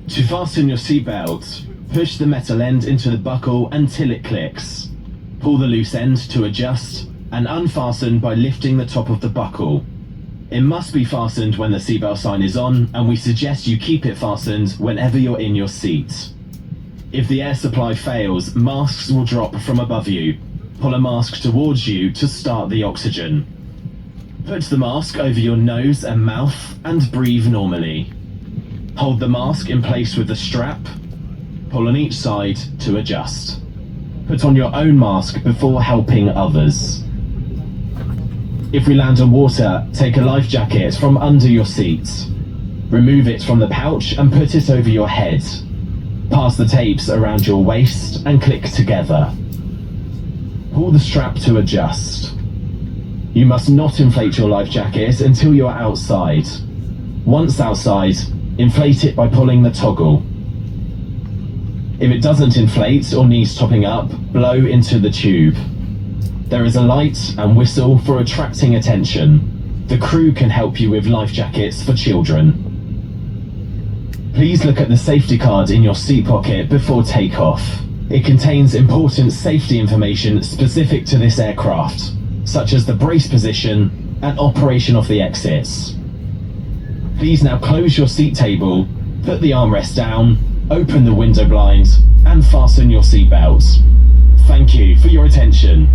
To fasten your seatbelt, push the metal end into the buckle until it clicks. Pull the loose end to adjust and unfasten by lifting the top of the buckle. It must be fastened when the seatbelt sign is on, and we suggest you keep it fastened whenever you're in your seat. If the air supply fails, masks will drop from above you. Pull a mask towards you to start the oxygen. Put the mask over your nose and mouth and breathe normally. Hold the mask in place with the strap. Pull on each side to adjust. Put on your own mask before helping others. If we land on water, take a life jacket from under your seat. Remove it from the pouch and put it over your head. Pass the tapes around your waist and click together. Pull the strap to adjust. You must not inflate your life jacket until you are outside. Once outside, inflate it by pulling the toggle. If it doesn't inflate or needs topping up, blow into the tube. There is a light and whistle for attracting attention. The crew can help you with life jackets for children. Please look at the safety card in your seat pocket before takeoff. It contains important safety information specific to this aircraft, such as the brace position and operation of the exits. Please now close your seat table, put the armrest down, open the window blind, and fasten your seatbelt. Thank you for your attention.